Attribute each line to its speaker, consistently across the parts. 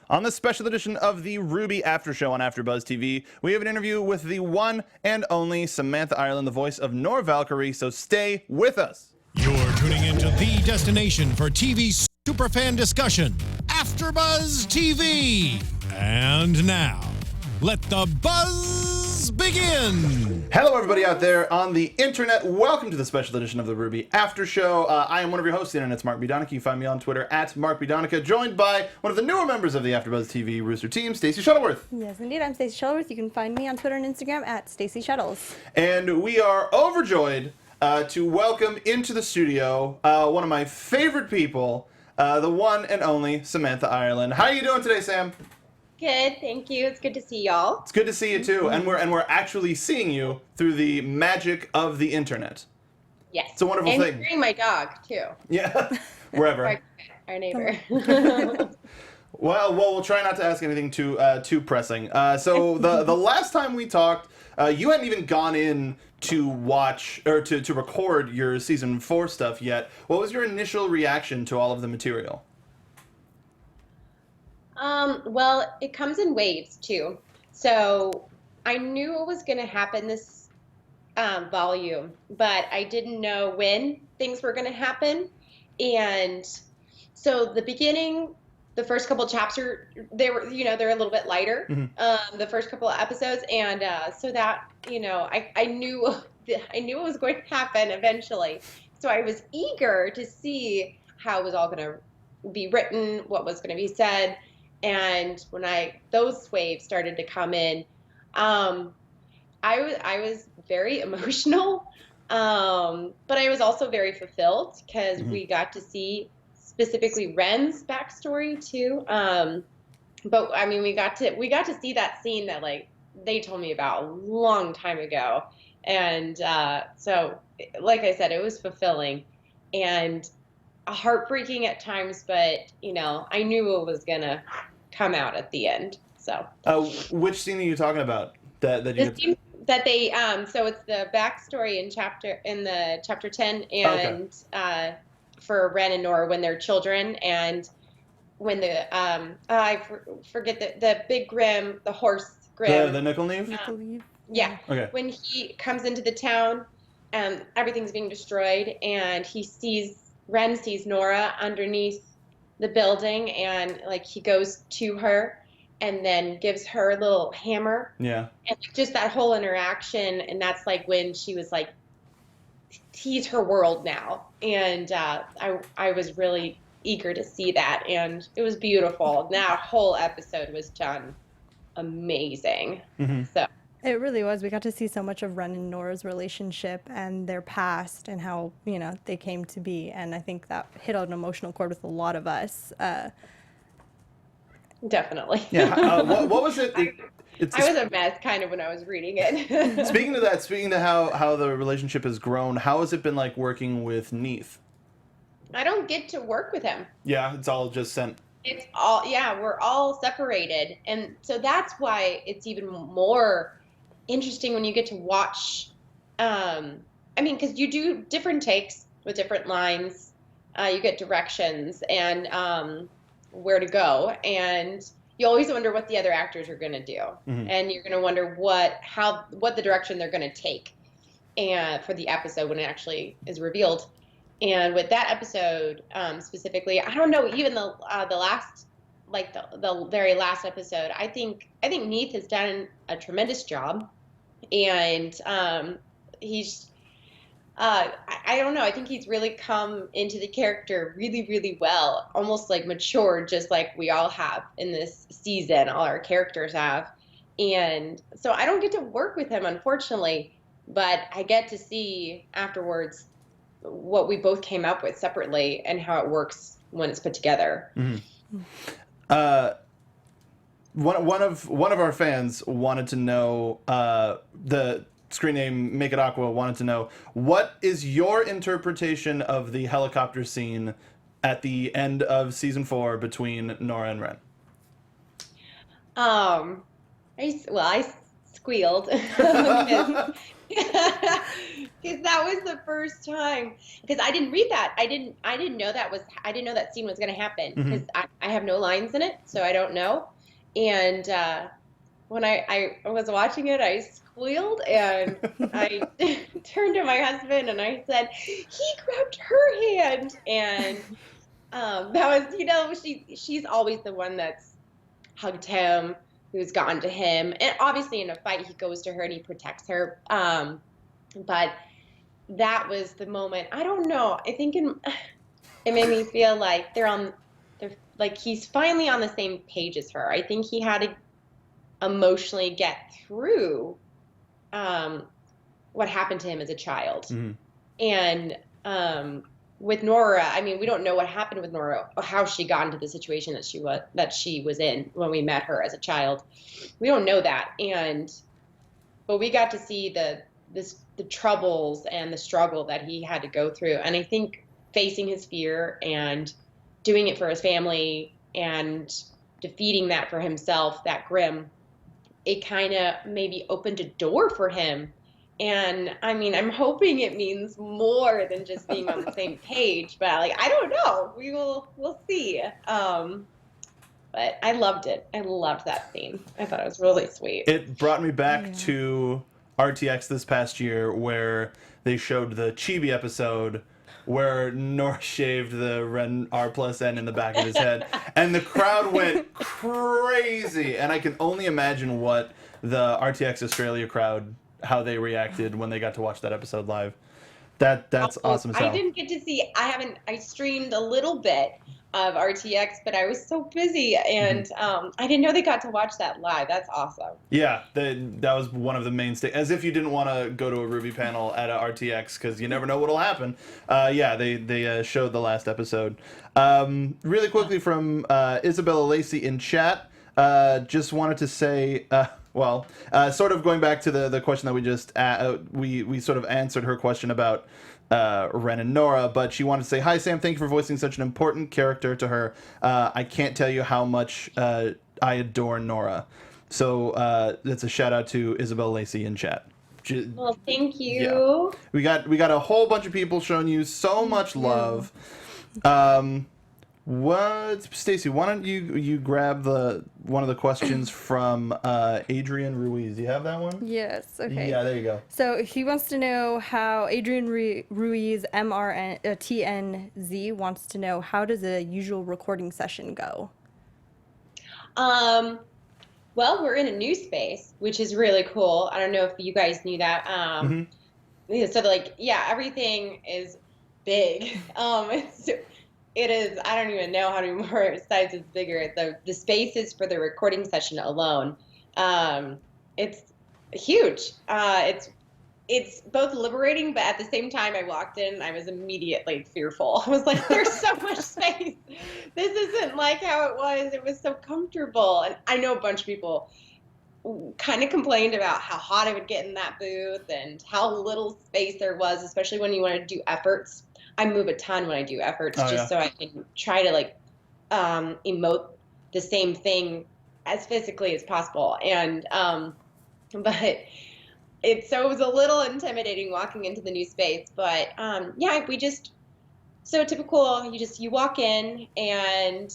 Speaker 1: On this special edition of the RWBY After Show on AFTERBUZZ TV, we have an interview with the one and only Samantha Ireland, the voice of Nora Valkyrie, so stay with us.
Speaker 2: You're tuning into the destination for TV superfan discussion, AFTERBUZZ TV. And now, let the buzz begin.
Speaker 1: Hello, everybody out there on the internet. Welcome to the special edition of the RWBY After Show. I am one of your hosts, the internet's Mark B. Donica. You find me on Twitter at Mark B. Donica, joined by one of the newer members of the AFTERBUZZ TV Rooster team, Stacey Shuttleworth.
Speaker 3: Yes, indeed. I'm Stacey Shuttleworth. You can find me on Twitter and Instagram at Stacey Shuttles.
Speaker 1: And we are overjoyed to welcome into the studio one of my favorite people, the one and only Samantha Ireland. How are you doing today, Sam?
Speaker 4: Good, thank you. It's good to see y'all.
Speaker 1: It's good to see you too, and we're actually seeing you through the magic of the internet.
Speaker 4: Yes,
Speaker 1: it's a wonderful
Speaker 4: and
Speaker 1: thing.
Speaker 4: And hearing my dog too.
Speaker 1: Yeah, wherever.
Speaker 4: our neighbor.
Speaker 1: Well, we'll try not to ask anything too pressing. So the last time we talked, you hadn't even gone in to watch or to record your season 4 stuff yet. What was your initial reaction to all of the material?
Speaker 4: Well, it comes in waves too. So I knew it was going to happen this volume, but I didn't know when things were going to happen. And so the beginning, the first couple chapters, they're a little bit lighter, the first couple of episodes. And so that, I knew it was going to happen eventually. So I was eager to see how it was all going to be written, what was going to be said. And when those waves started to come in, I was very emotional, but I was also very fulfilled because we got to see specifically Ren's backstory too. But I mean, we got to see that scene that they told me about a long time ago, and so like I said, it was fulfilling and heartbreaking at times, but I knew it was gonna come out at the end. So
Speaker 1: which scene are you talking about that you
Speaker 4: the scene that they so it's the backstory in the chapter 10 and for Ren and Nora when they're children, and when the I forget the big Grim, the horse Grim,
Speaker 1: the Nickelneve?
Speaker 4: Yeah.
Speaker 1: Okay.
Speaker 4: When he comes into the town and everything's being destroyed, and Ren sees Nora underneath the building, and he goes to her and then gives her a little hammer.
Speaker 1: Yeah. And
Speaker 4: just that whole interaction, and that's when she was he's her world now. And I was really eager to see that, and it was beautiful. That whole episode was done amazing. So
Speaker 3: it really was. We got to see so much of Ren and Nora's relationship and their past and how, they came to be. And I think that hit an emotional chord with a lot of us.
Speaker 4: Definitely.
Speaker 1: Yeah. What was it?
Speaker 4: I was a mess kind of when I was reading it.
Speaker 1: Speaking to how the relationship has grown, how has it been like working with Neith?
Speaker 4: I don't get to work with him.
Speaker 1: Yeah, it's all just sent.
Speaker 4: It's all, we're all separated. And so that's why it's even more interesting when you get to watch, because you do different takes with different lines, you get directions and where to go, and you always wonder what the other actors are going to do, and you're going to wonder what the direction they're going to take, and for the episode when it actually is revealed. And with that episode specifically, I don't know, even the last, the very last episode, I think Neith has done a tremendous job. And he's, I don't know, I think he's really come into the character really, really well, almost matured, just like we all have in this season, all our characters have. And so I don't get to work with him, unfortunately, but I get to see afterwards what we both came up with separately and how it works when it's put together.
Speaker 1: One of our fans wanted to know, the screen name Make It Aqua wanted to know, what is your interpretation of the helicopter scene at the end of season 4 between Nora and Ren?
Speaker 4: I squealed. Because that was the first time. Because I didn't read that. I didn't know that scene was going to happen. Because I have no lines in it, so I don't know. And when I was watching it, I squealed and I turned to my husband and I said, "He grabbed her hand," and that was, she's always the one that's hugged him, who's gone to him, and obviously in a fight he goes to her and he protects her. But that was the moment. I don't know. I think it made me feel like they're like he's finally on the same page as her. I think he had to emotionally get through what happened to him as a child. And with Nora, I mean, we don't know what happened with Nora, or how she got into the situation that she was in when we met her as a child. We don't know that, but we got to see the troubles and the struggle that he had to go through. And I think facing his fear and doing it for his family and defeating that for himself, that grim, it kind of maybe opened a door for him. And I mean, I'm hoping it means more than just being on the same page, but like, I don't know. We'll see. But I loved it. I loved that scene. I thought it was really sweet.
Speaker 1: It brought me back to RTX this past year, where they showed the Chibi episode where Nora shaved the Ren R+N in the back of his head, and the crowd went crazy. And I can only imagine what the RTX Australia crowd, how they reacted when they got to watch that episode live. That's awesome as hell.
Speaker 4: I didn't get to see. I streamed a little bit of RTX, but I was so busy, and I didn't know they got to watch that live. That's awesome.
Speaker 1: Yeah, that was one of the mainstays. As if you didn't want to go to a RWBY panel at a RTX, because you never know what'll happen. Yeah, they showed the last episode. Really quickly from Isabella Lacey in chat, just wanted to say, sort of going back to the question that we just we sort of answered her question about Ren and Nora, but she wanted to say, "Hi Sam, thank you for voicing such an important character to her. I can't tell you how much I adore Nora." So that's a shout out to Isabel Lacey in chat.
Speaker 4: Well, thank you.
Speaker 1: Yeah. We got a whole bunch of people showing you so much love. Stacey, why don't you grab one of the questions from Adrian Ruiz? Do you have that one?
Speaker 3: Yes. Okay.
Speaker 1: Yeah, there you go.
Speaker 3: So he wants to know how Adrian Ruiz TNZ wants to know, how does a usual recording session go?
Speaker 4: Well, we're in a new space, which is really cool. I don't know if you guys knew that. So everything is big. It is, I don't even know how many more sides it's bigger. The spaces for the recording session alone, it's huge. It's both liberating, but at the same time, I walked in, I was immediately fearful. I was like, there's so much space. This isn't like how it was. It was so comfortable. And I know a bunch of people kind of complained about how hot it would get in that booth and how little space there was, especially when you want to do efforts. I move a ton when I do efforts, so I can try to emote the same thing as physically as possible. And but it was a little intimidating walking into the new space. But so typical. You walk in and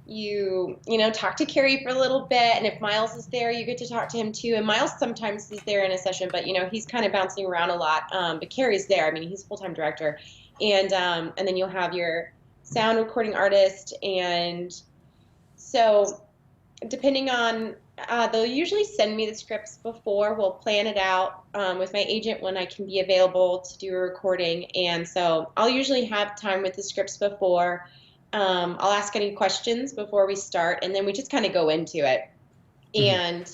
Speaker 4: you talk to Carrie for a little bit, and if Miles is there, you get to talk to him too. And Miles sometimes is there in a session, but he's kind of bouncing around a lot. But Carrie's there. I mean, he's a full-time director. And then you'll have your sound recording artist. And so depending on, they'll usually send me the scripts before. We'll plan it out with my agent when I can be available to do a recording. And so I'll usually have time with the scripts before. I'll ask any questions before we start, and then we just kind of go into it. And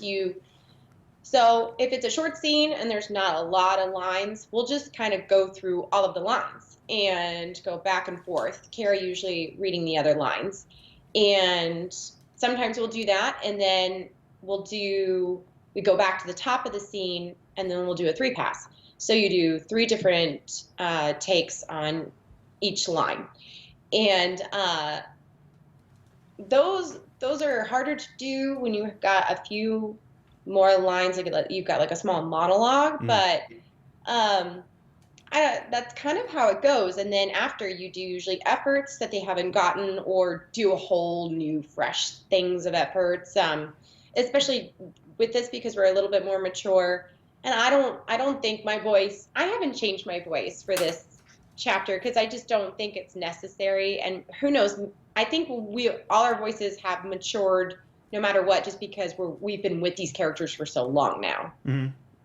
Speaker 4: so if it's a short scene and there's not a lot of lines, we'll just kind of go through all of the lines and go back and forth. Carrie usually reading the other lines. And sometimes we'll do that, and then we go back to the top of the scene, and then we'll do a 3-pass. So you do 3 different takes on each line. And those are harder to do when you've got a few more lines, like you've got like a small monologue, but that's kind of how it goes. And then after, you do usually efforts that they haven't gotten, or do a whole new fresh things of efforts, especially with this, because we're a little bit more mature. And I don't think my voice, I haven't changed my voice for this chapter because I just don't think it's necessary. And who knows, I think all our voices have matured no matter what, just because we've been with these characters for so long now.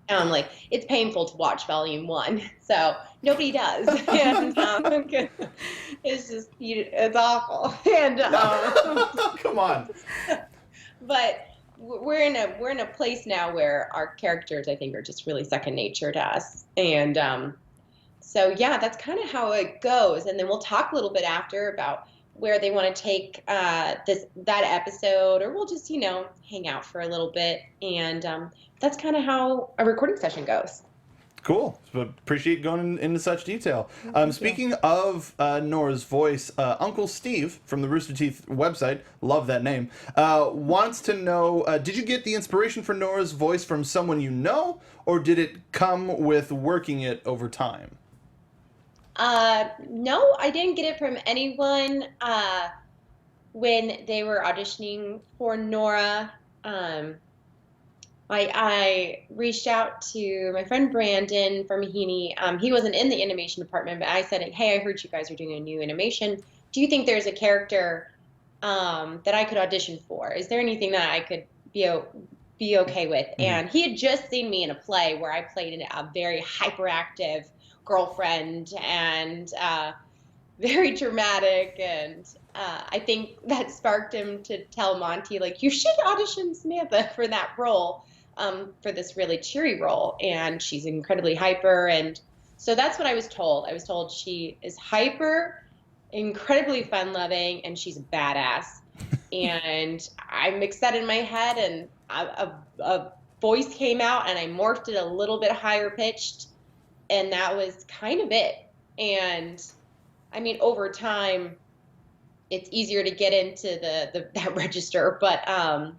Speaker 4: Like, it's painful to watch volume 1, so nobody does. And it's just, it's awful. And
Speaker 1: come on.
Speaker 4: But we're in a place now where our characters, I think, are just really second nature to us. And so yeah, that's kind of how it goes. And then we'll talk a little bit after about where they want to take that episode, or we'll just, hang out for a little bit. And that's kind of how a recording session goes.
Speaker 1: Cool. Appreciate going into such detail. Speaking of Nora's voice, Uncle Steve from the Rooster Teeth website, love that name, wants to know, did you get the inspiration for Nora's voice from someone you know, or did it come with working it over time?
Speaker 4: No, I didn't get it from anyone. When they were auditioning for Nora, I reached out to my friend Brandon from Mahini. He wasn't in the animation department, but I said, hey, I heard you guys are doing a new animation. Do you think there's a character that I could audition for? Is there anything that I could be okay with? And he had just seen me in a play where I played a very hyperactive girlfriend, and very dramatic, and I think that sparked him to tell Monty, like, you should audition Samantha for that role, for this really cheery role. And she's incredibly hyper, and so that's what I was told. I was told she is hyper, incredibly fun-loving, and she's a badass. And I mixed that in my head, and a voice came out, and I morphed it a little bit higher pitched, and that was kind of it. And I mean, over time, it's easier to get into that register, but I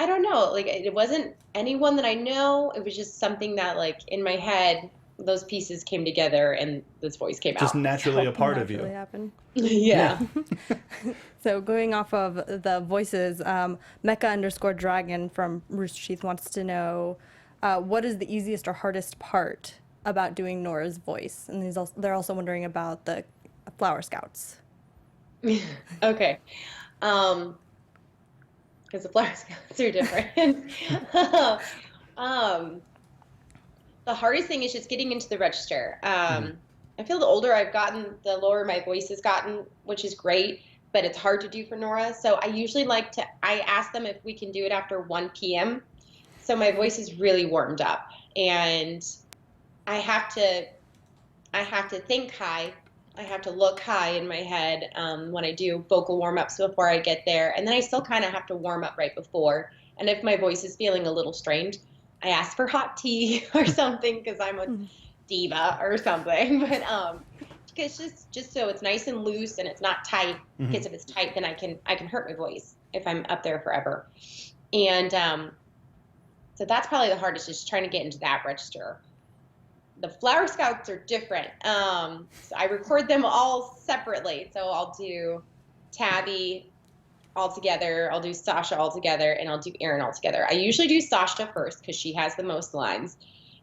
Speaker 4: don't know. Like, it wasn't anyone that I know. It was just something that, like, in my head, those pieces came together, and this voice came out.
Speaker 1: Just naturally a part of you.
Speaker 3: Happened.
Speaker 4: Yeah.
Speaker 3: So going off of the voices, Mecha_Dragon from Rooster Teeth wants to know, what is the easiest or hardest part about doing Nora's voice? And they're also wondering about the Flower Scouts.
Speaker 4: Okay. Because the Flower Scouts are different. The hardest thing is just getting into the register. I feel the older I've gotten, the lower my voice has gotten, which is great, but it's hard to do for Nora. So I usually I ask them if we can do it after 1 p.m. So my voice is really warmed up, and I have to think high. I have to look high in my head when I do vocal warm-ups before I get there. And then I still kind of have to warm up right before. And if my voice is feeling a little strained, I ask for hot tea or something, because I'm a diva or something. But it's just so it's nice and loose and it's not tight. Because if it's tight, then I can hurt my voice if I'm up there forever. And so that's probably the hardest, is trying to get into that register. The Flower Scouts are different. So I record them all separately. So I'll do Tabby all together, I'll do Sasha all together, and I'll do Erin all together. I usually do Sasha first because she has the most lines,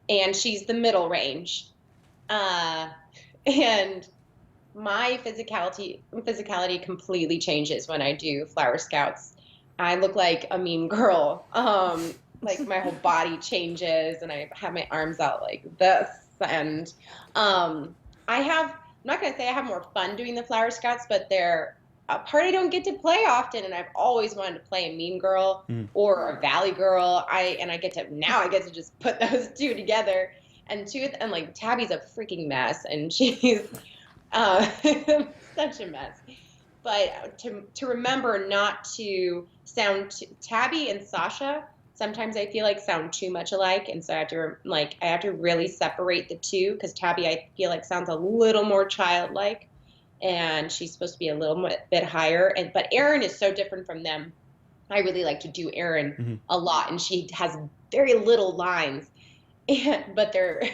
Speaker 4: and she's the middle range. And my physicality completely changes when I do Flower Scouts. I look like a mean girl. Like, my whole body changes, and I have my arms out like this. And I'm not going to say I have more fun doing the Flower Scouts, but they're a part I don't get to play often, and I've always wanted to play a mean girl or a valley girl. I get to just put those two together. And like, Tabby's a freaking mess, and she's such a mess. But to remember not to sound Tabby and Sasha, sometimes I feel like sound too much alike, and so I have to really separate the two, because Tabby, I feel like, sounds a little more childlike, and she's supposed to be a little bit higher. But Erin is so different from them. I really like to do Erin a lot, and she has very little lines, but they're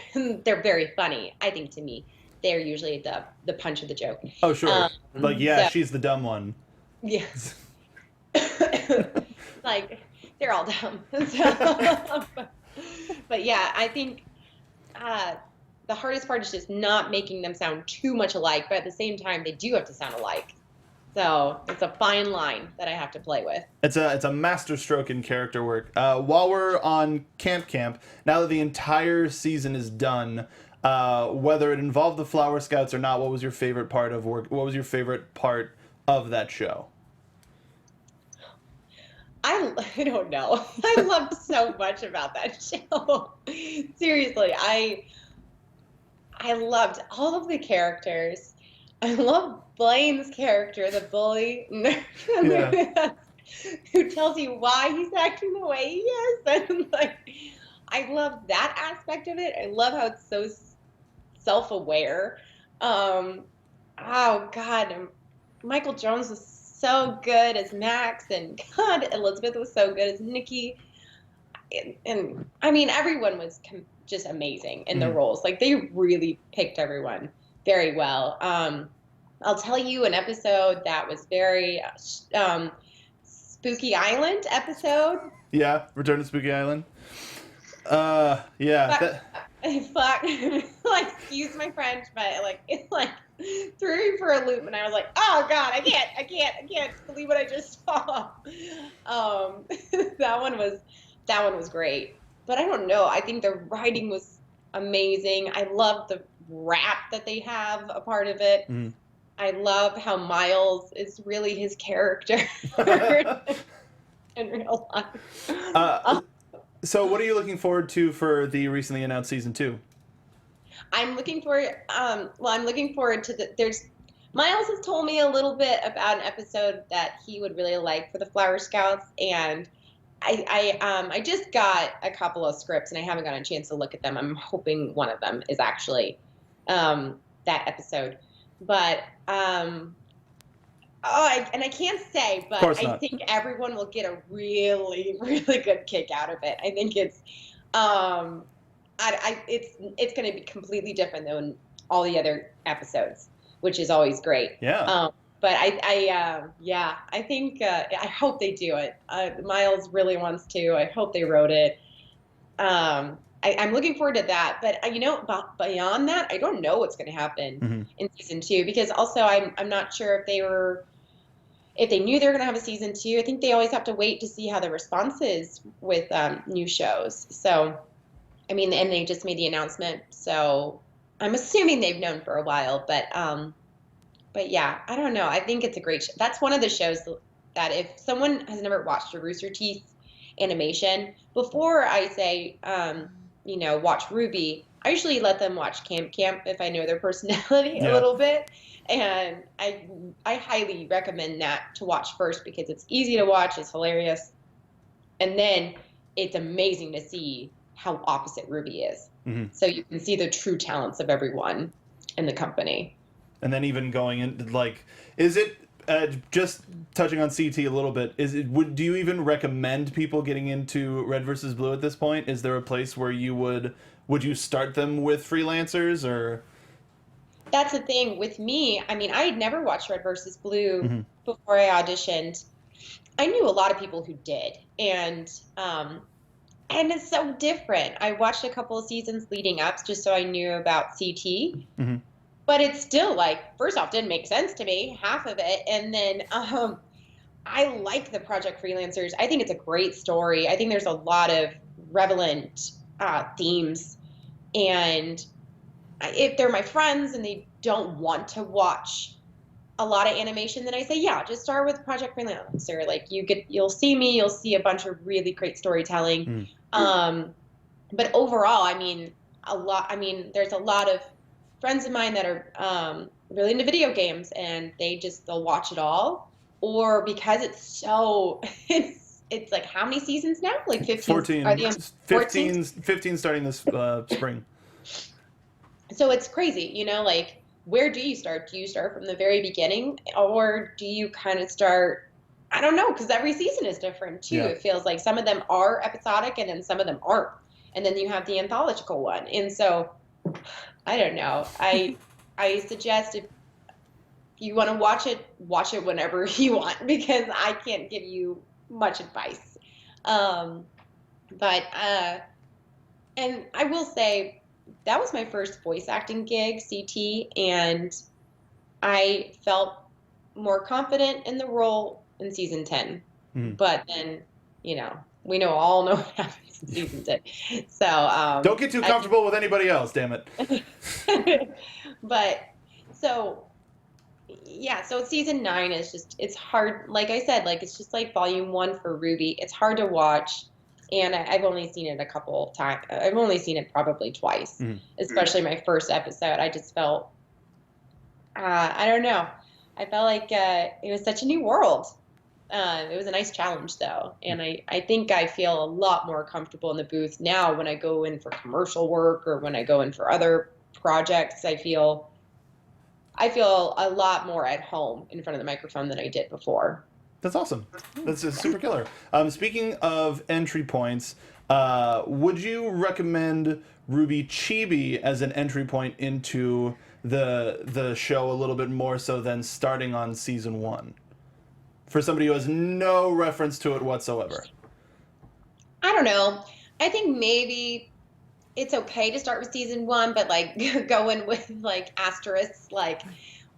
Speaker 4: very funny. I think to me, they're usually the punch of the joke.
Speaker 1: Oh, sure. Like, yeah,
Speaker 4: so-
Speaker 1: she's the dumb one.
Speaker 4: Yeah. Like, they're all dumb. So, but yeah, I think the hardest part is just not making them sound too much alike, but at the same time, they do have to sound alike. So it's a fine line that I have to play with.
Speaker 1: It's a masterstroke in character work. While we're on Camp, now that the entire season is done, whether it involved the Flower Scouts or not, what was your favorite part of work? What was your favorite part of that show?
Speaker 4: I don't know. I loved so much about that show. Seriously, I loved all of the characters. I love Blaine's character, the bully, who tells you why he's acting the way he is. And like, I love that aspect of it. I love how it's so self-aware. Oh God, Michael Jones was so good as Max, and God, Elizabeth was so good as Nikki. And I mean, everyone was just amazing in the roles. Like, they really picked everyone very well. I'll tell you an episode that was very Spooky Island episode.
Speaker 1: Yeah, Return to Spooky Island. Yeah.
Speaker 4: Fuck. Like, excuse my French, but like, it like threw me for a loop, and I was like, oh God, I can't believe what I just saw. That one was great. But I don't know. I think the writing was amazing. I love the rap that they have a part of it. I love how Miles is really his character in real life.
Speaker 1: So what are you looking forward to for the recently announced season 2?
Speaker 4: I'm looking forward to Miles has told me a little bit about an episode that he would really like for the Flower Scouts, and I just got a couple of scripts and I haven't gotten a chance to look at them. I'm hoping one of them is actually that episode. But I can't say, but I think everyone will get a really, really good kick out of it. I think it's it's going to be completely different than all the other episodes, which is always great.
Speaker 1: Yeah.
Speaker 4: But I think I hope they do it. Miles really wants to. I hope they wrote it. I'm looking forward to that. But beyond that, I don't know what's going to happen in season 2, because also I'm not sure if they knew they were going to have a season 2. I think they always have to wait to see how the response is with new shows. So, I mean, and they just made the announcement, so I'm assuming they've known for a while. But yeah, I don't know. I think it's a great show. That's one of the shows that if someone has never watched a Rooster Teeth animation, before I say, watch RWBY, I usually let them watch Camp if I know their personality a little bit. And I highly recommend that to watch first, because it's easy to watch, it's hilarious. And then it's amazing to see how opposite RWBY is. So you can see the true talents of everyone in the company.
Speaker 1: And then even going into, like, is it just touching on CT a little bit? Do you even recommend people getting into Red versus Blue at this point? Is there a place where you would you start them with freelancers, or?
Speaker 4: That's the thing with me. I mean, I had never watched Red versus Blue before I auditioned. I knew a lot of people who did, and it's so different. I watched a couple of seasons leading up just so I knew about CT. But it's still, like, first off, didn't make sense to me, half of it. And then I like the Project Freelancers. I think it's a great story. I think there's a lot of relevant themes. And if they're my friends and they don't want to watch a lot of animation, then I say, yeah, just start with Project Freelancer. Like, you'll see a bunch of really great storytelling. But overall, there's a lot of friends of mine that are really into video games, and they'll watch it all, or because it's so it's like, how many seasons now? Like 15?
Speaker 1: 15 starting this spring.
Speaker 4: So it's crazy, like, where do you start? Do you start from the very beginning, or do you kind of start I don't know, because every season is different too.
Speaker 1: Yeah.
Speaker 4: It feels like some of them are episodic and then some of them aren't. And then you have the anthological one. And so I don't know. I suggest if you want to watch it whenever you want, because I can't give you much advice. But and I will say that was my first voice acting gig, CT, and I felt more confident in the role in season 10. But then, we all know what happens in season 10. So
Speaker 1: don't get too comfortable with anybody else, damn it.
Speaker 4: But so season 9 is just, it's hard. Like I said, like it's just like volume 1 for RWBY. It's hard to watch. And I've only seen it a couple times. I've only seen it probably twice, especially my first episode. I just felt, I don't know. I felt like it was such a new world. It was a nice challenge, though. And I think I feel a lot more comfortable in the booth now when I go in for commercial work or when I go in for other projects. I feel a lot more at home in front of the microphone than I did before.
Speaker 1: That's awesome. That's a super killer. Speaking of entry points, would you recommend RWBY Chibi as an entry point into the show a little bit more so than starting on season 1? For somebody who has no reference to it whatsoever.
Speaker 4: I don't know. I think maybe it's okay to start with season 1, but like go in with like asterisks, like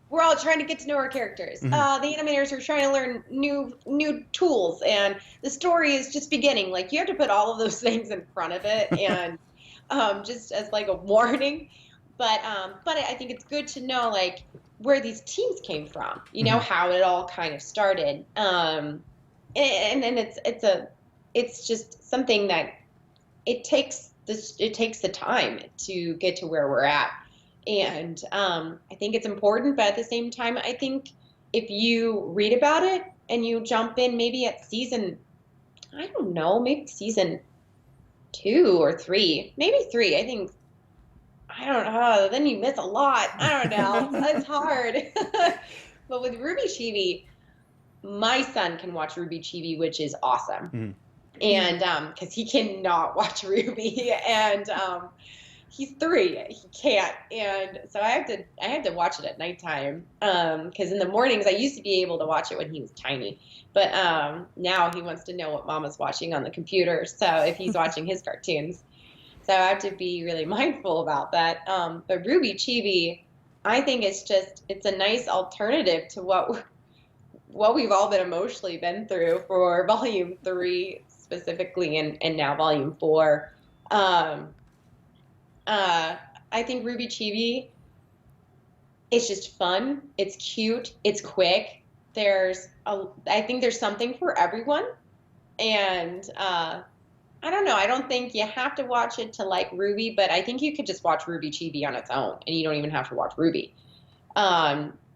Speaker 4: we're all trying to get to know our characters. The animators are trying to learn new tools, and the story is just beginning. Like you have to put all of those things in front of it, and just as like a warning. But I think it's good to know like where these teams came from. How it all kind of started. And it's just something that it takes the time to get to where we're at. And I think it's important, but at the same time, I think if you read about it and you jump in maybe at season, I don't know, maybe season 2 or 3, maybe 3, I think, I don't know, then you miss a lot. I don't know. It's hard. But with RWBY Chibi, my son can watch RWBY Chibi, which is awesome. And because he cannot watch RWBY, and he's 3, he can't, and so I had to watch it at nighttime, because in the mornings I used to be able to watch it when he was tiny, but now he wants to know what mama's watching on the computer, so if he's watching his cartoons, so I have to be really mindful about that. But RWBY Chibi, I think it's a nice alternative to what we've all been emotionally been through for volume 3 specifically, and now volume 4. I think RWBY Chibi is just fun. It's cute. It's quick. I think there's something for everyone. And I don't know. I don't think you have to watch it to like RWBY, but I think you could just watch RWBY Chibi on its own, and you don't even have to watch RWBY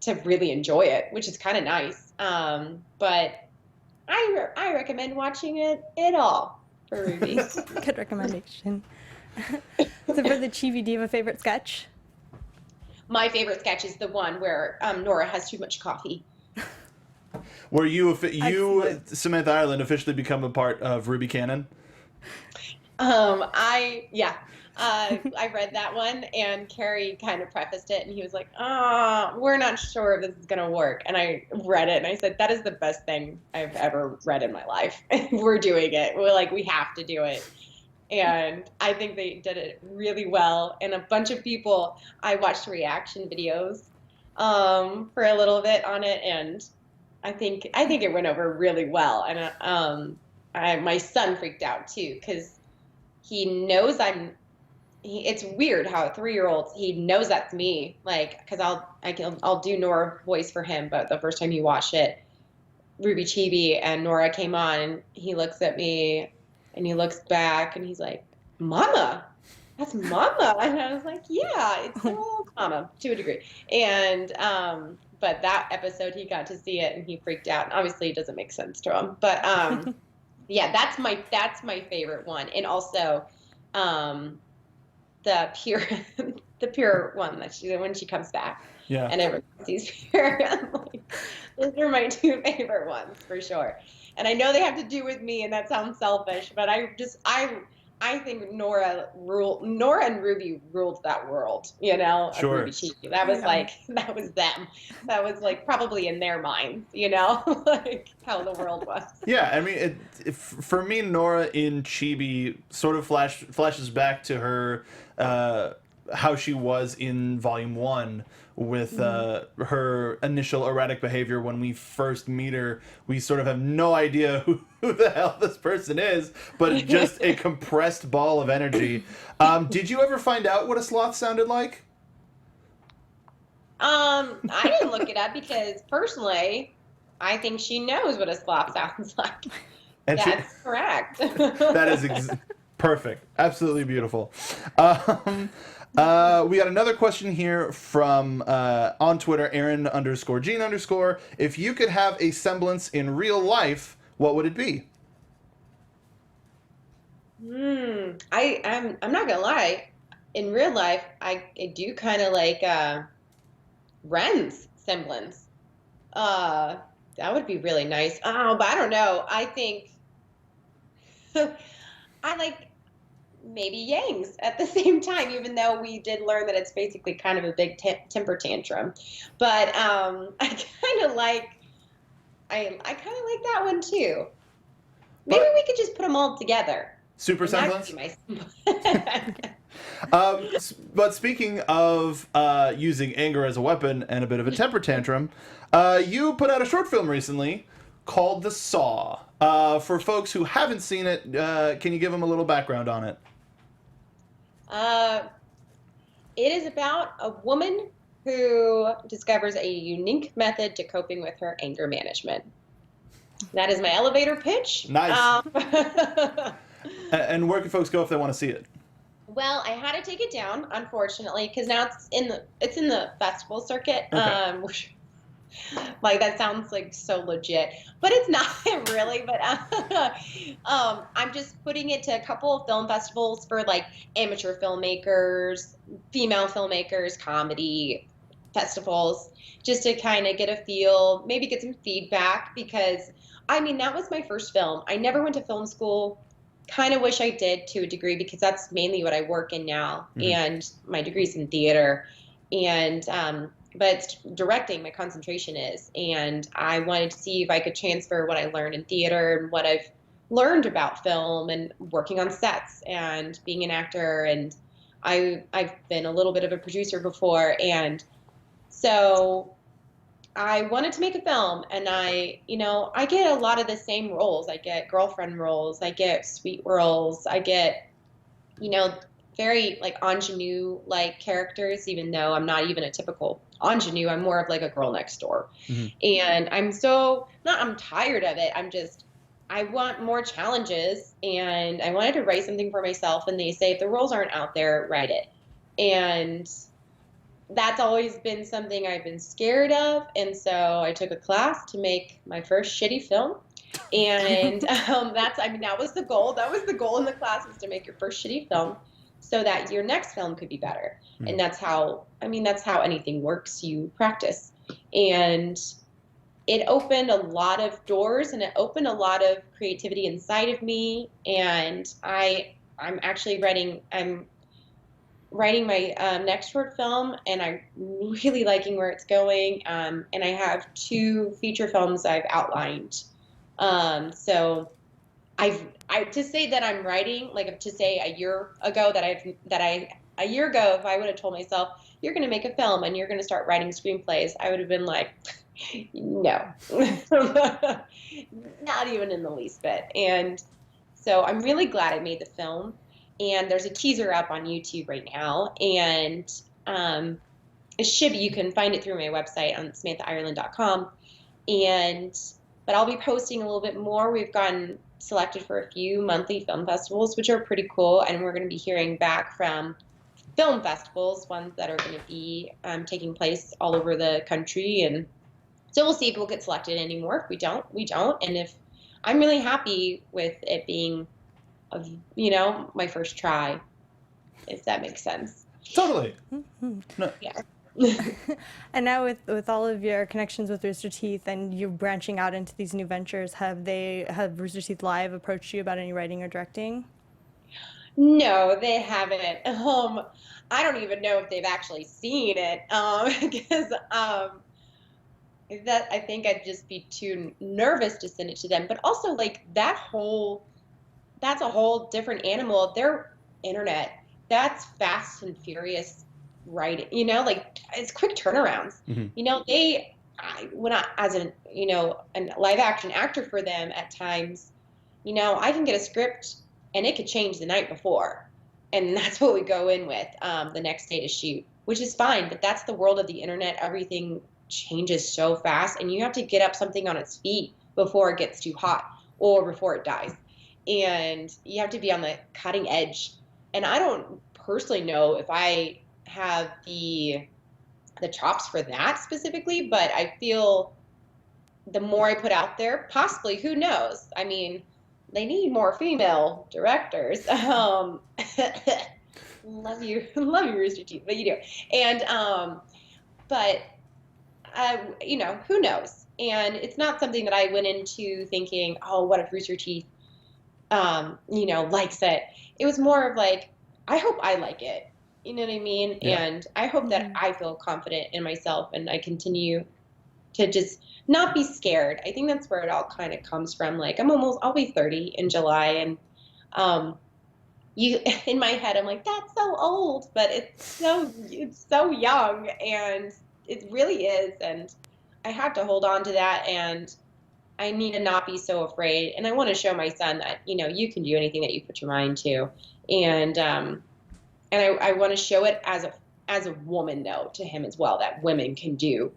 Speaker 4: to really enjoy it, which is kind of nice. But I recommend watching it all for RWBY.
Speaker 3: Good recommendation. So for the Chibi, do you have a favorite sketch?
Speaker 4: My favorite sketch is the one where Nora has too much coffee.
Speaker 1: Were you Samantha Ireland officially become a part of RWBY canon?
Speaker 4: I read that one, and Carrie kind of prefaced it, and he was like, we're not sure if this is going to work. And I read it, and I said, that is the best thing I've ever read in my life. We're doing it. We have to do it. And I think they did it really well. And a bunch of people, I watched reaction videos for a little bit on it, and I think it went over really well. And my son freaked out too, because he knows it's weird how a 3-year-old, he knows that's me, like, because I'll do Nora voice for him, but the first time he watched it, RWBY Chibi, and Nora came on, and he looks at me, and he looks back, and he's like, "Mama, that's Mama," and I was like, "Yeah, it's still Mama to a degree." And but that episode, he got to see it, and he freaked out, and obviously it doesn't make sense to him, but yeah, that's my favorite one, and also the the pure one that when she comes back.
Speaker 1: Yeah.
Speaker 4: And everyone sees pure. I'm like, those are my two favorite ones for sure. And I know they have to do with me, and that sounds selfish, but I think Nora and Ruby ruled that world, you know.
Speaker 1: Sure.
Speaker 4: Ruby Cheeky. That was like, that was them. That was like probably in their minds, you know, like how the world was.
Speaker 1: Yeah, I mean, for me, Nora in Chibi sort of flashes back to her how she was in Volume 1 with her initial erratic behavior when we first meet her. We sort of have no idea who the hell this person is, but just a compressed ball of energy. Did you ever find out what a sloth sounded like?
Speaker 4: I didn't look it up because personally, I think she knows what a sloth sounds like.
Speaker 1: And
Speaker 4: That's correct.
Speaker 1: That is perfect. Absolutely beautiful. We got another question here from on Twitter, Aaron_Jean_. If you could have a semblance in real life, what would it be?
Speaker 4: I'm not gonna lie. In real life, I do kind of like Ren's semblance. That would be really nice. Oh, but I don't know. I think I like maybe Yang's at the same time, even though we did learn that it's basically kind of a big temper tantrum. But I kind of like that one too. Maybe we could just put them all together.
Speaker 1: Super
Speaker 4: And that
Speaker 1: semblance?
Speaker 4: could be my
Speaker 1: But speaking of using anger as a weapon and a bit of a temper tantrum, you put out a short film recently called The Saw. For folks who haven't seen it, can you give them a little background on it?
Speaker 4: It is about a woman who discovers a unique method to coping with her anger management. That is my elevator pitch.
Speaker 1: Nice. And where can folks go if they want to see it?
Speaker 4: Well, I had to take it down, unfortunately, because now it's in the festival circuit.
Speaker 1: Okay.
Speaker 4: Which, like, that sounds like so legit, but it's not really. But I'm just putting it to a couple of film festivals for like amateur filmmakers, female filmmakers, comedy festivals, just to kind of get a feel, maybe get some feedback, because I mean, that was my first film. I never went to film school. Kind of wish I did to a degree, because that's mainly what I work in now.
Speaker 1: Mm-hmm.
Speaker 4: And my degree's in theater, and but it's directing my concentration is, and I wanted to see if I could transfer what I learned in theater and what I've learned about film and working on sets and being an actor. And I've been a little bit of a producer before, and so I wanted to make a film, and I get a lot of the same roles. I get girlfriend roles, I get sweet roles, I get, very like ingenue-like characters, even though I'm not even a typical ingenue. I'm more of like a girl next door. Mm-hmm. And I'm tired of it. I want more challenges, and I wanted to write something for myself, and they say, if the roles aren't out there, write it. And that's always been something I've been scared of, and so I took a class to make my first shitty film, and that was the goal. That was the goal in the class, was to make your first shitty film, so that your next film could be better. Mm-hmm. And that's how anything works. You practice, and it opened a lot of doors, and it opened a lot of creativity inside of me. And I'm actually writing my next short film, and I'm really liking where it's going. And I have 2 feature films I've outlined. So to say that I'm writing, like to say a year ago a year ago, if I would have told myself, you're going to make a film and you're going to start writing screenplays, I would have been like, no, not even in the least bit. And so I'm really glad I made the film. And there's a teaser up on YouTube right now, and it should be, you can find it through my website on SamanthaIreland.com. But I'll be posting a little bit more. We've gotten selected for a few monthly film festivals, which are pretty cool, and we're going to be hearing back from film festivals, ones that are going to be taking place all over the country. And so we'll see if we'll get selected anymore. If we don't, we don't. And if I'm really happy with it being my first try, if that makes sense.
Speaker 1: Totally. No.
Speaker 4: Yeah.
Speaker 3: And now with all of your connections with Rooster Teeth and you branching out into these new ventures, have Rooster Teeth Live approached you about any writing or directing?
Speaker 4: No, they haven't. I don't even know if they've actually seen it, because that I think I'd just be too nervous to send it to them. But also, like that's a whole different animal. Their internet, that's fast and furious writing. You know, like it's quick turnarounds.
Speaker 1: Mm-hmm.
Speaker 4: You know, when I as an a live action actor for them at times, you know, I can get a script and it could change the night before. And that's what we go in with the next day to shoot, which is fine. But that's the world of the internet. Everything changes so fast, and you have to get up something on its feet before it gets too hot or before it dies. And you have to be on the cutting edge. And I don't personally know if I have the chops for that specifically, but I feel the more I put out there, possibly, who knows? I mean, they need more female directors. Love you, Rooster Teeth, but you do. And but you know, who knows? And it's not something that I went into thinking, oh, what if Rooster Teeth, you know, likes it. It was more of like, I hope I like it. You know what I mean?
Speaker 1: Yeah.
Speaker 4: And I hope that I feel confident in myself and I continue to just not be scared. I think that's where it all kind of comes from. Like I'll be 30 in July, and in my head I'm like, that's so old, but it's so young, and it really is, and I have to hold on to that, and I need to not be so afraid. And I want to show my son that, you know, you can do anything that you put your mind to, and I want to show it as a woman though to him as well, that women can do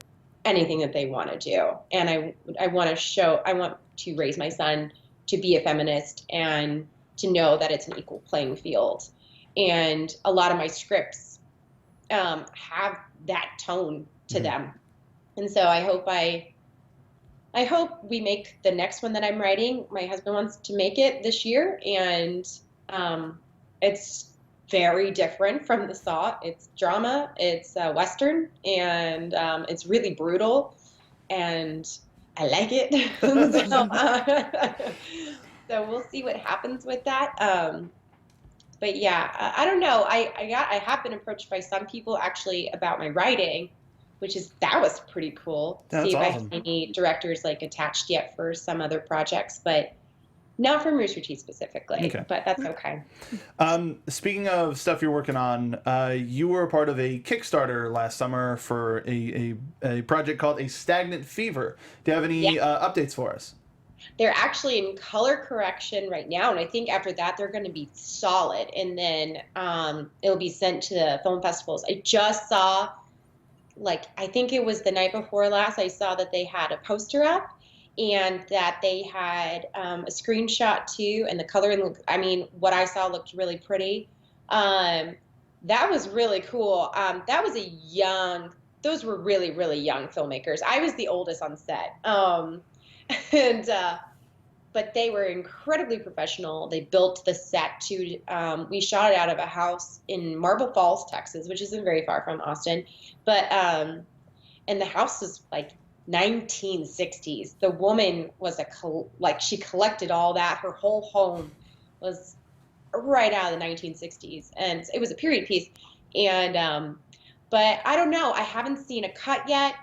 Speaker 4: anything that they want to do. And I want to raise my son to be a feminist and to know that it's an equal playing field. And a lot of my scripts have that tone to them. And so I hope we make the next one that I'm writing. My husband wants to make it this year, and it's very different from the Saw. It's drama, it's Western, and it's really brutal, and I like it. So we'll see what happens with that. But yeah, I don't know. I have been approached by some people actually about my writing, that was pretty cool.
Speaker 1: That's
Speaker 4: see if
Speaker 1: awesome.
Speaker 4: I have any directors like attached yet for some other projects, but not from Rooster Teeth specifically.
Speaker 1: Okay.
Speaker 4: But that's okay.
Speaker 1: Speaking of stuff you're working on, you were a part of a Kickstarter last summer for a project called A Stagnant Fever. Do you have any updates for us?
Speaker 4: They're actually in color correction right now, and I think after that they're going to be solid, and then it'll be sent to the film festivals. I just saw, I think it was the night before last, I saw that they had a poster up, and that they had a screenshot too, and the coloring, what I saw looked really pretty. That was really cool. Those were really, really young filmmakers. I was the oldest on set. But they were incredibly professional. They built the set we shot it out of a house in Marble Falls, Texas, which isn't very far from Austin. But, and the house was like 1960s. The woman was she collected all that. Her whole home was right out of the 1960s, and it was a period piece. And, but I don't know. I haven't seen a cut yet.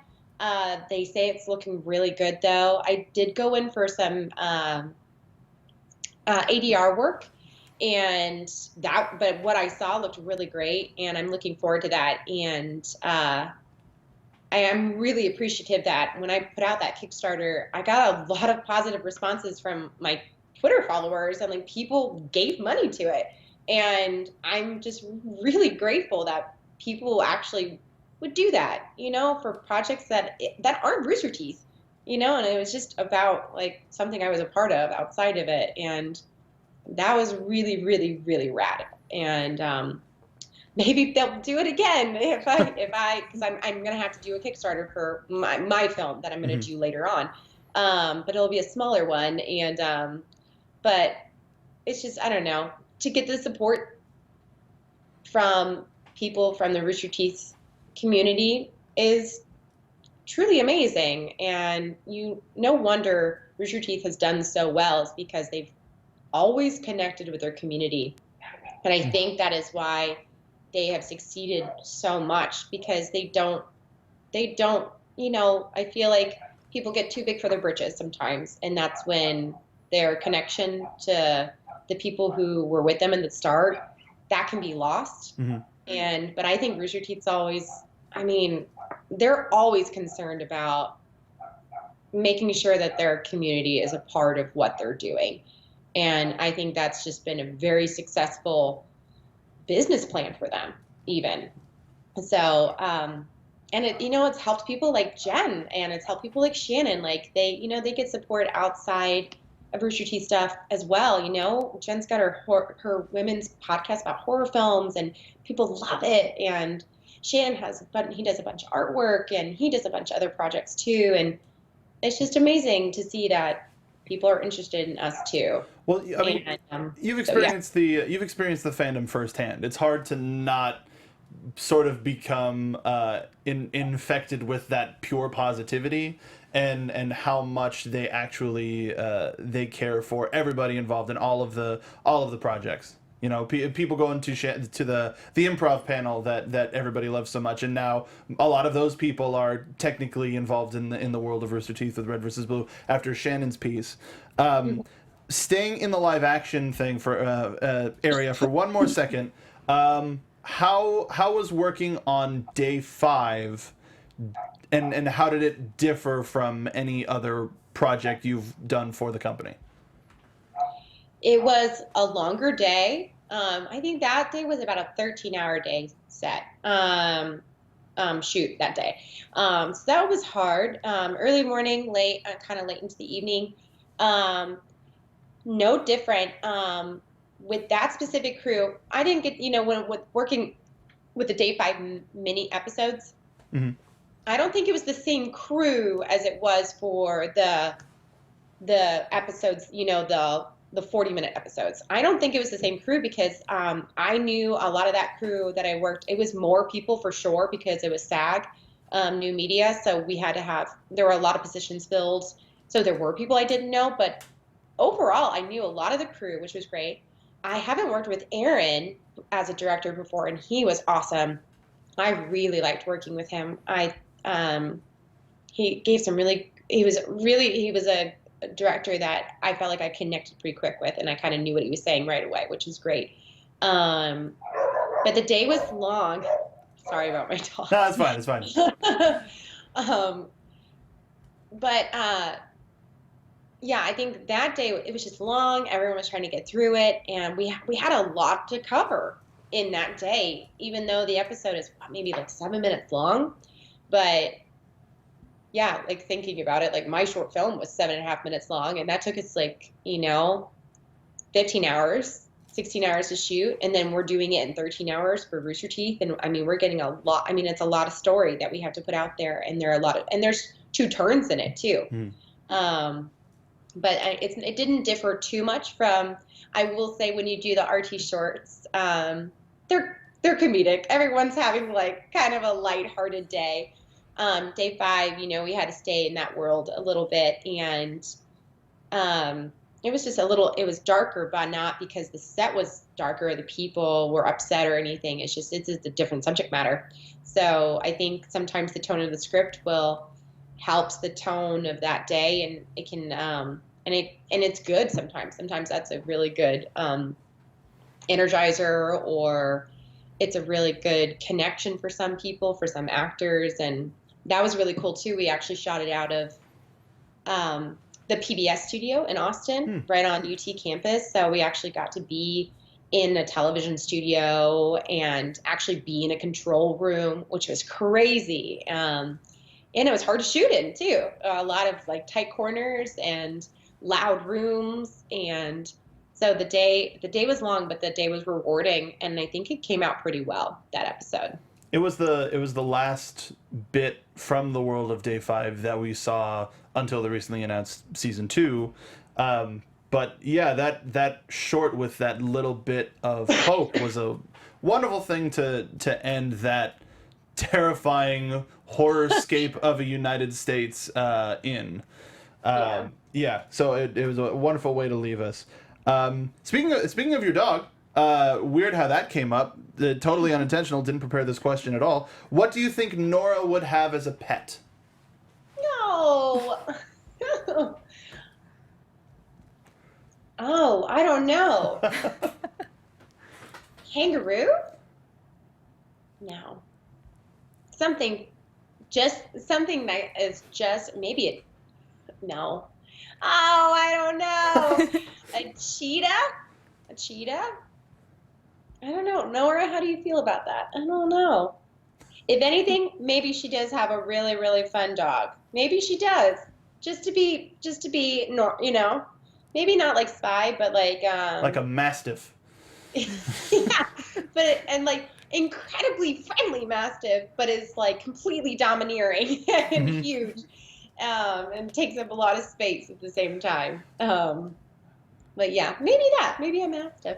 Speaker 4: They say it's looking really good though. I did go in for some, ADR work, but what I saw looked really great, and I'm looking forward to that. And, I am really appreciative that when I put out that Kickstarter, I got a lot of positive responses from my Twitter followers, and people gave money to it. And I'm just really grateful that people actually would do that, for projects that aren't Rooster Teeth, and it was just about something I was a part of outside of it. And that was really, really, really rad. And, maybe they'll do it again because I'm going to have to do a Kickstarter for my film that I'm going to do later on. But it'll be a smaller one. And, but it's just, I don't know, to get the support from people from the Rooster Teeth community is truly amazing. And no wonder Rooster Teeth has done so well is because they've always connected with their community. And I think that is why they have succeeded so much, because they don't, I feel like people get too big for their britches sometimes. And that's when their connection to the people who were with them in the start, that can be lost. But I think Rooster Teeth's always, they're always concerned about making sure that their community is a part of what they're doing. And I think that's just been a very successful business plan for them, even. So, and it's helped people like Jen, and it's helped people like Shannon. Like they get support outside of Rooster Teeth stuff as well. Jen's got her women's podcast about horror films, and people love it. And Shannon he does a bunch of artwork, and he does a bunch of other projects too. And it's just amazing to see that people are interested in us too.
Speaker 1: Well, you've experienced the fandom firsthand. It's hard to not sort of become infected with that pure positivity and how much they actually they care for everybody involved in all of the projects. People go into the improv panel that everybody loves so much, and now a lot of those people are technically involved in the world of Rooster Teeth with Red versus Blue after Shannon's piece. Staying in the live action thing for area for one more second, how was working on day 5, and how did it differ from any other project you've done for the company?
Speaker 4: It was a longer day. I think that day was about a 13-hour day set shoot that day. So that was hard. Early morning, late, kind of late into the evening. No different with that specific crew. I didn't get, with working with the day 5 mini episodes. I don't think it was the same crew as it was for the episodes, the 40-minute episodes. I don't think it was the same crew because I knew a lot of that crew that I worked. It was more people for sure because it was SAG, new media. So there were a lot of positions filled. So there were people I didn't know, but overall I knew a lot of the crew, which was great. I haven't worked with Aaron as a director before, and he was awesome. I really liked working with him. He was a director that I felt like I connected pretty quick with, and I kind of knew what he was saying right away, which was great. But the day was long. Sorry about my dog.
Speaker 1: No, it's fine. It's fine.
Speaker 4: Yeah, I think that day it was just long. Everyone was trying to get through it, and we had a lot to cover in that day, even though the episode is maybe like 7 minutes long. But yeah, like thinking about it, like my short film was 7.5 minutes long, and that took us 15 hours, 16 hours to shoot, and then we're doing it in 13 hours for Rooster Teeth. And we're getting a lot. It's a lot of story that we have to put out there, and there's 2 turns in it too. But it didn't differ too much from, I will say, when you do the RT shorts, they're comedic. Everyone's having kind of a lighthearted day. Day 5, we had to stay in that world a little bit, and it was just it was darker, but not because the set was darker, the people were upset or anything. It's just a different subject matter. So I think sometimes the tone of the script helps the tone of that day, and it can and it's good sometimes. Sometimes that's a really good energizer, or it's a really good connection for some people, for some actors. And that was really cool too. We actually shot it out of the PBS studio in Austin, right on UT campus. So we actually got to be in a television studio and actually be in a control room, which was crazy. And it was hard to shoot in too. A lot of tight corners and loud rooms. And so the day was long, but the day was rewarding. And I think it came out pretty well, that episode.
Speaker 1: It was the last bit from the world of Day 5 that we saw until the recently announced season 2. But yeah, that short with that little bit of hope was a wonderful thing to end that terrifying horrorscape of a United States in. Yeah, so it was a wonderful way to leave us. Speaking of your dog, weird how that came up. Totally unintentional. Didn't prepare this question at all. What do you think Nora would have as a pet?
Speaker 4: No. Oh, I don't know. Kangaroo? No. Something that is just maybe no. Oh, I don't know. A cheetah? A cheetah? I don't know. Nora, how do you feel about that? I don't know. If anything, maybe she does have a really, really fun dog. Maybe she does. Just to be, you know, maybe not like Spy, but like
Speaker 1: a Mastiff.
Speaker 4: Yeah, and like incredibly friendly Mastiff, but is like completely domineering and huge, and takes up a lot of space at the same time. But yeah, maybe a Mastiff.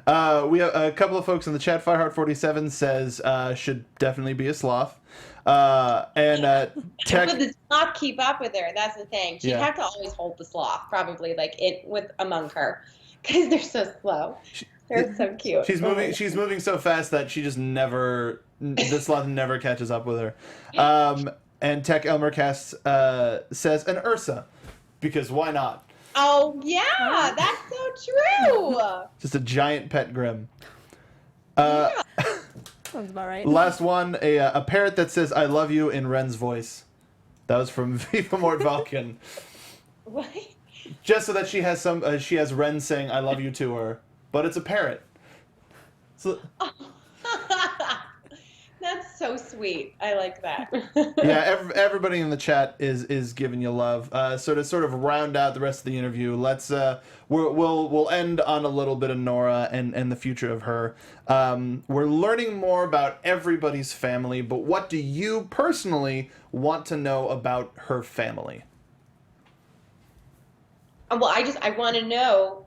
Speaker 1: We have a couple of folks in the chat. Fireheart47 says should definitely be a sloth. And Tech,
Speaker 4: would the sloth keep up with her? That's the thing. She'd
Speaker 1: Yeah.
Speaker 4: have to always hold the sloth, probably like among her, because they're so slow. They're so cute.
Speaker 1: She's moving so fast that she just the sloth never catches up with her. And Tech Elmercast says an Ursa, because why not?
Speaker 4: Oh yeah, that's so true.
Speaker 1: Just a giant pet grim.
Speaker 3: Sounds about right.
Speaker 1: Last one, a parrot that says "I love you" in Ren's voice. That was from Viva Mort Valken.
Speaker 4: What?
Speaker 1: Just so that she has Ren saying "I love you" to her, but it's a parrot. So,
Speaker 4: That's so sweet. I like that.
Speaker 1: yeah, everybody in the chat is giving you love. So to sort of round out the rest of the interview, let's we'll end on a little bit of Nora and the future of her. We're learning more about everybody's family, but what do you personally want to know about her family?
Speaker 4: Well, I want to know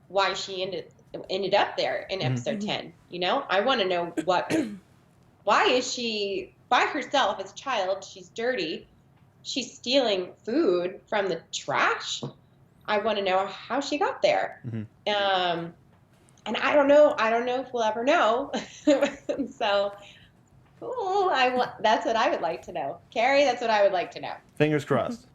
Speaker 4: why she ended up there in episode 10. You know, I want to know why is she by herself as a child? She's dirty. She's stealing food from the trash. I want to know how she got there. And I don't know if we'll ever know. So, that's what I would like to know. Carrie, that's what I would like to know.
Speaker 1: Fingers crossed.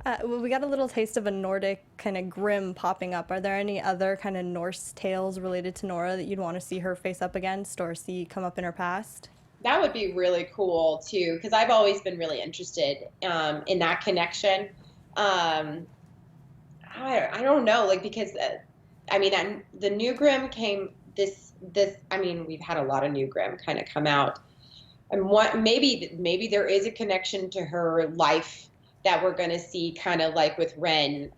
Speaker 3: Well, we got a little taste of a Nordic kind of grim popping up. Are there any other kind of Norse tales related to Nora that you'd want to see her face up against or see come up in her past?
Speaker 4: That would be really cool too, because I've always been really interested in that connection. I don't know, like, because I mean, the New Grimm came this. I mean, we've had a lot of New Grimm kind of come out, and maybe there is a connection to her life that we're going to see, kind of like with Ren.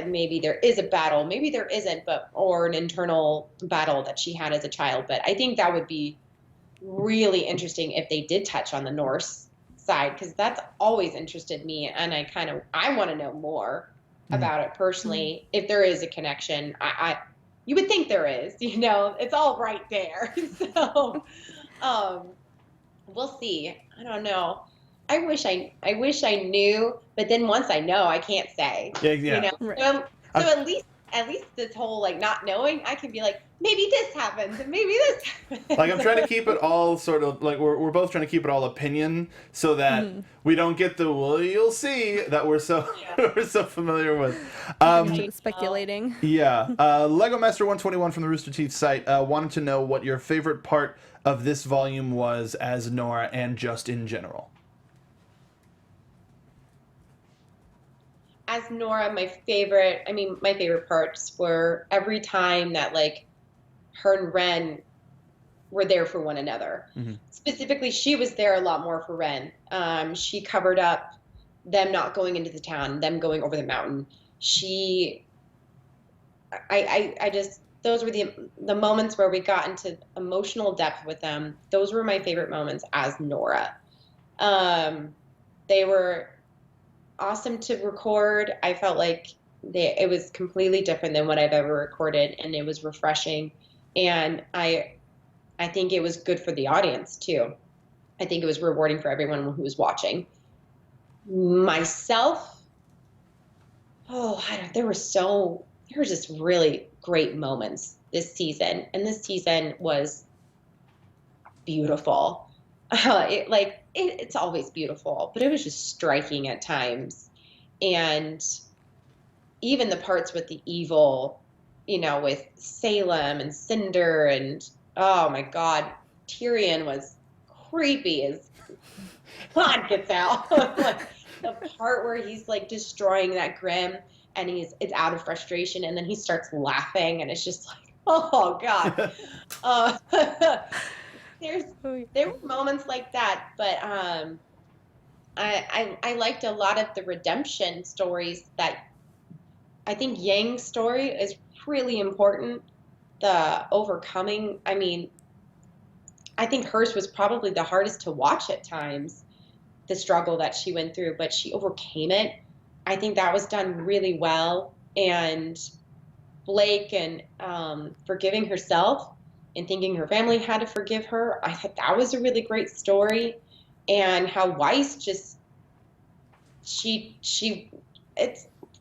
Speaker 4: Maybe there is a battle, maybe there isn't, or an internal battle that she had as a child. But I think that would be really interesting if they did touch on the Norse side, because that's always interested me, and I want to know more about it personally. If there is a connection, you would think there is. You know, it's all right there. So we'll see. I don't know. I wish I knew, but then once I know, I can't say.
Speaker 1: Yeah.
Speaker 4: You know?
Speaker 3: Right.
Speaker 4: So at least this whole like not knowing, I can be like, maybe this happens and maybe this happens.
Speaker 1: Like, I'm trying to keep it all sort of like we're both trying to keep it all opinion, so that we don't get the "well, you'll see" that we're so familiar with.
Speaker 3: Speculating.
Speaker 1: Yeah. Lego Master 121 from the Rooster Teeth site wanted to know what your favorite part of this volume was as Nora, and just in general.
Speaker 4: As Nora, my favorite parts were every time that like her and Ren were there for one another. Specifically, she was there a lot more for Ren. She covered up them not going into the town, them going over the mountain. Those were the moments where we got into emotional depth with them. Those were my favorite moments as Nora. They were awesome to record. I felt like it was completely different than what I've ever recorded, and it was refreshing. And I think it was good for the audience too. I think it was rewarding for everyone who was watching. Myself, there were just really great moments this season, and this season was beautiful. It's always beautiful, but it was just striking at times. And even the parts with the evil, with Salem and Cinder, and oh my God, Tyrion was creepy as God gets out. Like, the part where he's like destroying that Grim, and it's out of frustration, and then he starts laughing, and it's just like, oh God. There were moments like that, but I liked a lot of the redemption stories. That I think Yang's story is really important. The overcoming, I think hers was probably the hardest to watch at times, the struggle that she went through, but she overcame it. I think that was done really well. And Blake and forgiving herself and thinking her family had to forgive her, I thought that was a really great story. And how Weiss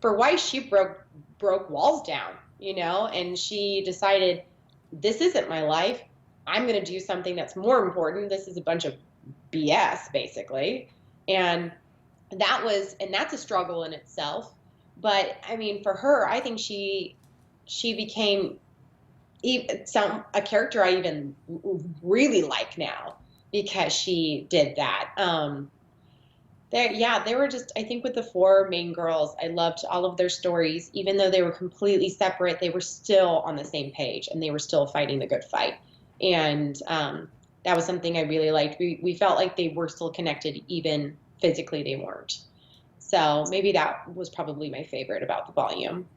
Speaker 4: Weiss, she broke walls down, and she decided, this isn't my life. I'm going to do something that's more important. This is a bunch of BS, basically. And that's a struggle in itself. But for her, I think she became a character I even really like now, because she did that. They were just, I think with the 4 main girls, I loved all of their stories. Even though they were completely separate, they were still on the same page, and they were still fighting the good fight. And that was something I really liked. We felt like they were still connected, even physically they weren't. So maybe that was probably my favorite about the volume.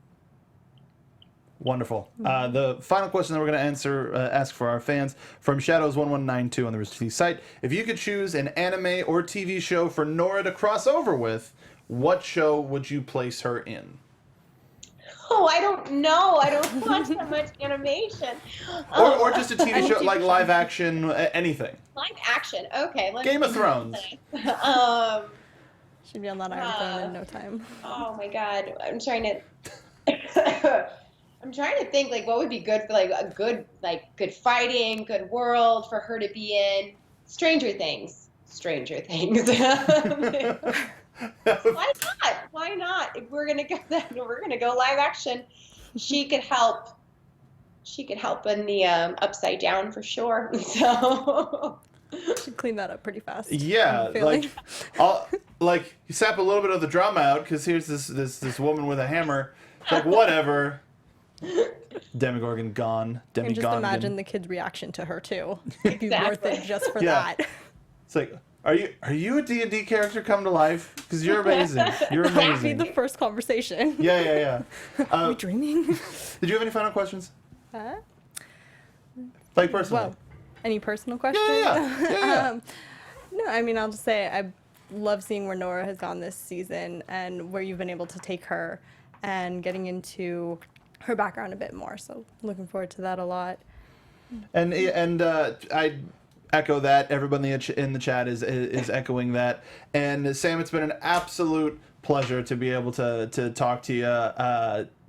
Speaker 1: Wonderful. The final question that we're going to ask for our fans, from Shadows1192 on the Rooster Teeth site: if you could choose an anime or TV show for Nora to cross over with, what show would you place her in?
Speaker 4: Oh, I don't know. I don't watch that much animation.
Speaker 1: Or just a TV show, like live action, anything.
Speaker 4: Live action. Okay.
Speaker 1: Game of Thrones.
Speaker 3: She'd be on that Iron Throne in no time.
Speaker 4: Oh my God. I'm trying to think, like, what would be good for, like, a good fighting, good world for her to be in. Stranger Things. Why not? If we're gonna go live action, she could help in the Upside Down for sure. So
Speaker 3: Should clean that up pretty fast.
Speaker 1: Yeah, you sap a little bit of the drama out, because here's this woman with a hammer. It's like, whatever. Demogorgon gone.
Speaker 3: And just imagine the kid's reaction to her too. It'd be worth it just for that.
Speaker 1: It's like, are you a D&D character come to life? Because you're amazing. You're amazing.
Speaker 3: That'd be the first conversation.
Speaker 1: Yeah.
Speaker 3: Are we dreaming?
Speaker 1: Did you have any final questions? Like personal?
Speaker 3: Well, any personal questions?
Speaker 1: Yeah.
Speaker 3: No, I'll just say I love seeing where Nora has gone this season, and where you've been able to take her and getting into her background a bit more. So looking forward to that a lot.
Speaker 1: And I echo that. Everybody in the chat is echoing that. And Sam, it's been an absolute pleasure to be able to talk to you.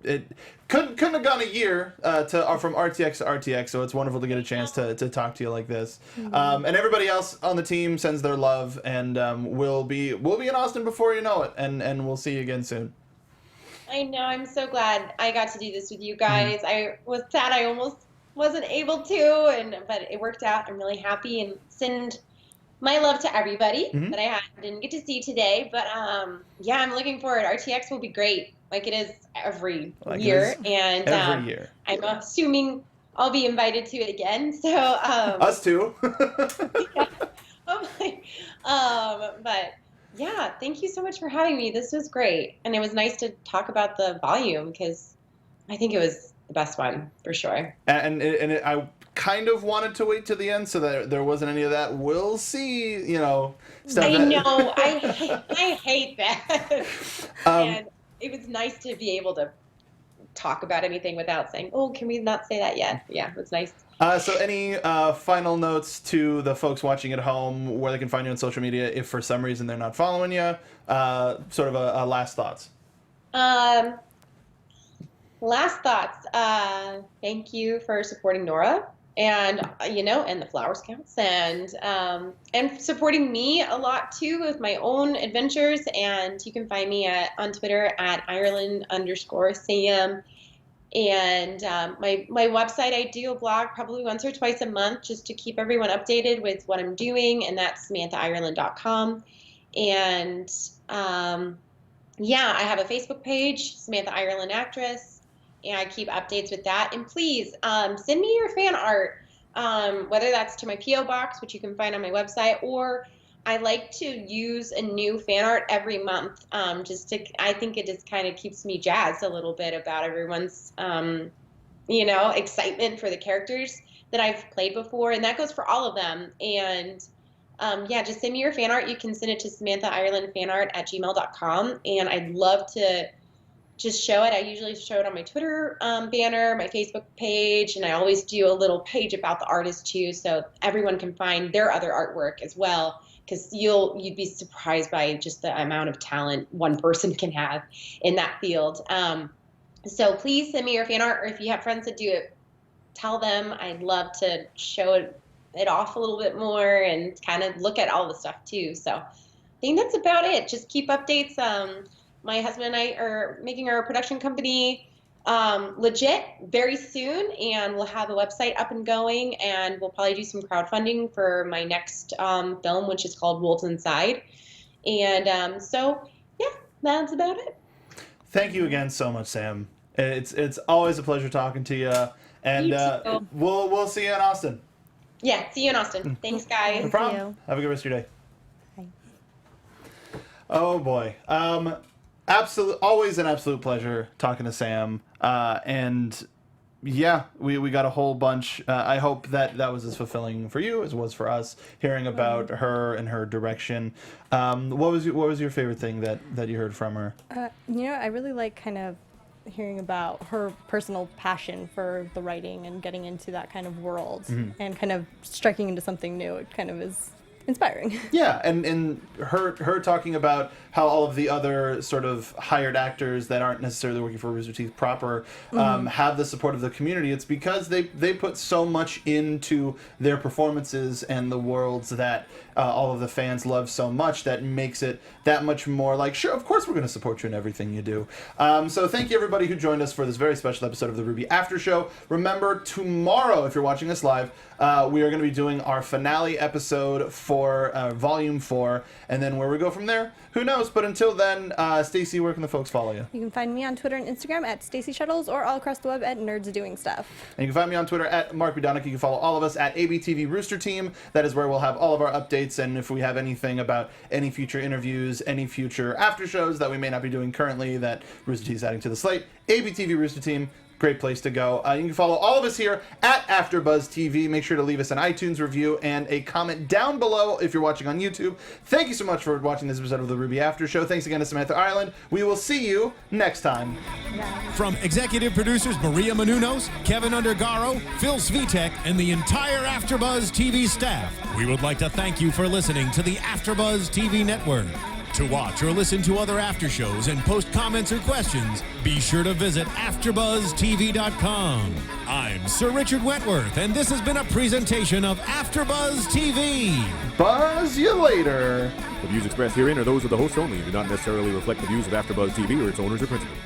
Speaker 1: It couldn't have gone a year from RTX to RTX, so it's wonderful to get a chance to talk to you like this. And everybody else on the team sends their love, and we'll be in Austin before you know it, and we'll see you again soon.
Speaker 4: I know. I'm so glad I got to do this with you guys. I was sad I almost wasn't able to, but it worked out. I'm really happy, and send my love to everybody that I didn't get to see today. But yeah, I'm looking forward. RTX will be great, like it is every year, and
Speaker 1: every year.
Speaker 4: I'm assuming I'll be invited to it again. So
Speaker 1: us too.
Speaker 4: Yeah. But yeah, thank you so much for having me. This was great, and it was nice to talk about the volume, because I think it was the best one for sure. And
Speaker 1: I kind of wanted to wait to the end so that there wasn't any of that. We'll see, stuff.
Speaker 4: I know. I hate that. it was nice to be able to talk about anything without saying, oh, can we not say that yet? Yeah, it was nice.
Speaker 1: So any final notes to the folks watching at home where they can find you on social media if for some reason they're not following you? Sort of a last thoughts.
Speaker 4: Last thoughts. Thank you for supporting Nora and, and the Flower Scouts and supporting me a lot too with my own adventures. And you can find me on Twitter at Ireland_Sam. And my website, I do a blog probably once or twice a month just to keep everyone updated with what I'm doing, and that's SamanthaIreland.com. And I have a Facebook page, Samantha Ireland Actress, and I keep updates with that. And please send me your fan art, whether that's to my P.O. box, which you can find on my website, or I like to use a new fan art every month. I think it just kind of keeps me jazzed a little bit about everyone's, excitement for the characters that I've played before. And that goes for all of them. And just send me your fan art. You can send it to SamanthaIrelandFanArt@gmail.com. And I'd love to just show it. I usually show it on my Twitter banner, my Facebook page, and I always do a little page about the artist too, so everyone can find their other artwork as well. Because you'd be surprised by just the amount of talent one person can have in that field. So please send me your fan art, or if you have friends that do it, tell them. I'd love to show it off a little bit more and kind of look at all the stuff too. So I think that's about it. Just keep updates. My husband and I are making our production company legit very soon, and we'll have a website up and going, and we'll probably do some crowdfunding for my next film, which is called Wolves Inside. And that's about it.
Speaker 1: Thank you again so much, Sam. It's always a pleasure talking to you, and we'll see you in Austin.
Speaker 4: Yeah, see you in Austin. Thanks, guys.
Speaker 1: No problem. Have a good rest of your day.
Speaker 3: Bye.
Speaker 1: Oh boy. Always an absolute pleasure talking to Sam. And yeah, we got a whole bunch. I hope that was as fulfilling for you as it was for us, hearing about her and her direction. What was your favorite thing that you heard from her?
Speaker 3: I really like kind of hearing about her personal passion for the writing and getting into that kind of world and kind of striking into something new. It kind of is inspiring.
Speaker 1: Yeah, and her talking about how all of the other sort of hired actors that aren't necessarily working for Rooster Teeth proper have the support of the community. It's because they put so much into their performances and the worlds that all of the fans love so much that makes it that much more like, sure, of course we're going to support you in everything you do. So thank you everybody who joined us for this very special episode of the RWBY After Show. Remember, tomorrow, if you're watching us live, we are going to be doing our finale episode for Volume 4, and then where we go from there, who knows? But until then, Stacey, where can the folks follow you?
Speaker 3: You can find me on Twitter and Instagram at Stacey Shuttles, or all across the web at Nerds Doing Stuff.
Speaker 1: And you can find me on Twitter at Donica. You can follow all of us at ABTV Rooster Team. That is where we'll have all of our updates, and if we have anything about any future interviews, any future after shows that we may not be doing currently that Rooster Team is adding to the slate, ABTV Rooster Team. Great place to go. You can follow all of us here at AfterBuzz TV. Make sure to leave us an iTunes review and a comment down below if you're watching on YouTube. Thank you so much for watching this episode of the RWBY After Show. Thanks again to Samantha Ireland. We will see you next time.
Speaker 2: From executive producers Maria Menounos, Kevin Undergaro, Phil Svitek, and the entire AfterBuzz TV staff, we would like to thank you for listening to the AfterBuzz TV network. To watch or listen to other after shows and post comments or questions, be sure to visit AfterBuzzTV.com. I'm Sir Richard Wentworth, and this has been a presentation of AfterBuzz TV.
Speaker 1: Buzz you later.
Speaker 5: The views expressed herein are those of the hosts only and do not necessarily reflect the views of AfterBuzz TV or its owners or principals.